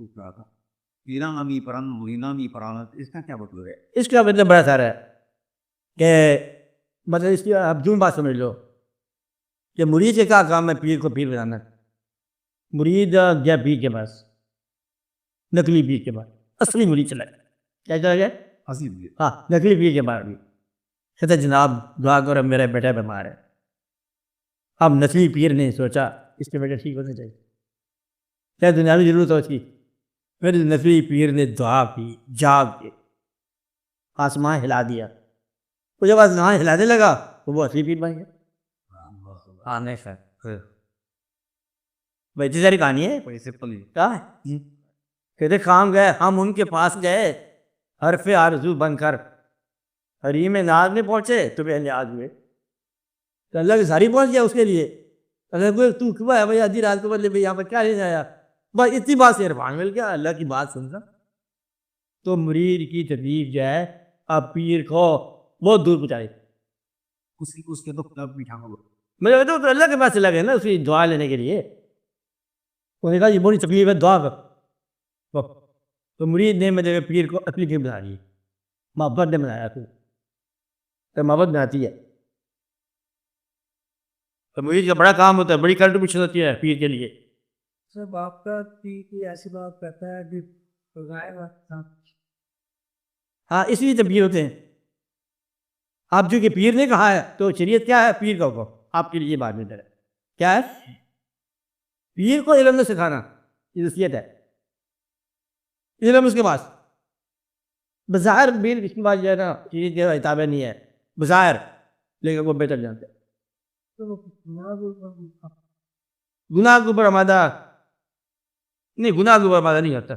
کہا تھا پیرامی پرن مینامی پرانت، اس کا کیا مطلب ہے؟ اس کا مطلب بڑا سارا ہے کہ مطلب اس کی آپ جوں بات سمجھ لو کہ مرید کا کیا کام ہے پیر کو پیر بنانا. مرید گیا پیر کے پاس، نقلی پیر کے پاس، اصلی مرید چلا گیا. کیا چلا گیا؟ اصلی بھی ہاں نقلی پیر کے پاس بھی کہتے جناب دعا کرو میرا بیٹا بیمار ہے. اب نقلی پیر نے سوچا اس کے بیٹا ٹھیک ہونا چاہیے، کیا دنیاوی ضرورت ہو اس کی. پھر نقلی پیر نے دعا کی، جاگ کے آسمان ہلا دیا. وہ جب آسمان ہلانے لگا تو وہ اصلی پیر بن گیا. ہاں نہیں سر بھائی ساری کہانی ہے. کیا ہے کہتے کام گئے ہم ان کے پاس گئے حرف آرزو بن کر، حریم ناز میں پہنچے تو بے نیاز ہوئے. تو اللہ کی ساری پہنچ گیا اس کے لیے. اللہ کو تو کیوں ہے بھائی آدھی رات کو بولے بھائی یہاں پر کیا لینے آیا، بس اتنی بات سے عرفان مل گیا، اللہ کی بات سننا. تو مرید کی تکلیف جو ہے اب پیر کو بہت دور پہنچائی. اس کے تو کلب بھی ٹھاکو مجھے تو اللہ کے پاس چلا گیا نا اس کی دعا لینے کے لیے. انہوں نے کہا یہ بڑی تکلیف ہے دعا کر. تو مرید نے میرے پیر کو اپنی پیر بنا لی، محبت نے بنایا پھر تو محبت بناتی ہے. تو مرید کا بڑا کام ہوتا ہے، بڑی کنٹریبیوشن ہوتی ہے پیر کے لیے. سب آپ کا پیر ایسی بات کہتا ہے کہ ہاں اس لیے تو پیر ہوتے ہیں. آپ جو کہ پیر نے کہا ہے تو شریعت کیا ہے پیر کا حکم آپ کے لیے بات میں ہے کیا ہے؟ پیر کو علم نے سکھانا یہ وصیت ہے. علم اس کے پاس بظاہر پیر اس کے پاس جو ہے نا شریعت کی کتابیں نہیں ہے بظاہر، لیکن وہ بہتر جانتے ہیں. گناہ کے اوپر آمادہ نہیں، گناہ کے اوپر آمادہ نہیں ہوتا.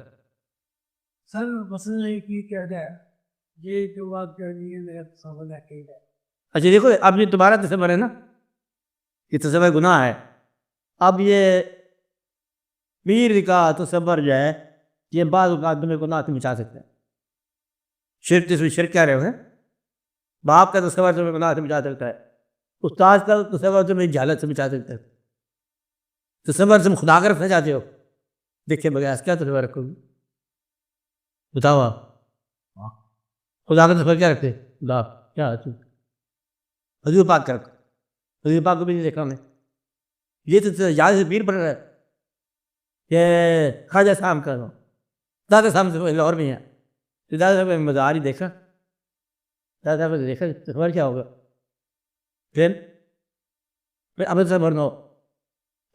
سر مسئلہ یہ کی کہتا ہے یہ جو بات کر رہی ہے میرا سوال ہے. اچھا دیکھو اب یہ تمہارا تصور ہے نا، یہ تصور گناہ ہے. اب یہ پیر کا تصور جو ہے یہ بعض اوقات تمہیں گناہ سے بچا سکتے ہیں. شرک سے شرک کیا رہے ہو ہیں، باپ کا تصور تمہیں گناہ سے بچا سکتا ہے، استاد کا تصور تمہیں جہالت سے بچا سکتا ہے. تصور تم خدا کا رکھنا چاہتے ہو، دیکھے بغیر کیا تصور رکھو گے بتاؤ آپ؟ خدا کا تصور کیا رکھتے؟ خدا کیا حضور پاک کا رکھو. حضور پاک کو بھی نہیں دیکھا ہمیں. یہ تو یاد سے پیر پڑ رہا ہے کہ خواجہ صاحب کا دادا صاحب سے لاہور میں ہے. دادا صاحب مزار ہی دیکھا، دادا صاحب نے دیکھا تصور کیا ہوگا. پھر امرتسر بھرنا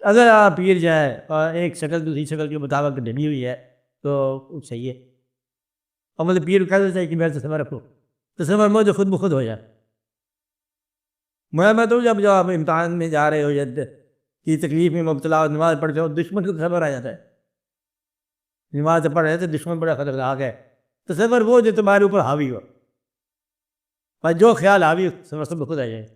اگر آپ پیر جائے اور ایک شکل دوسری شکل کے مطابق ڈھلی ہوئی ہے تو صحیح ہے. اور مطلب پیر کہہ دیتا ہے کہ میرا تصور رکھو، تصور مجھے خود بخود ہو جائے. میں تو جب آپ امتحان میں جا رہے ہو یا کی تکلیف میں مبتلا ہو نماز پڑھتے ہو دشمن کا تصور آ جاتا ہے. نماز پڑھ رہے تھے دشمن بڑا خطرناک ہے، تصور وہ جو تمہارے اوپر حاوی ہو، پر جو خیال حاوی تصور سب خود آ جائے.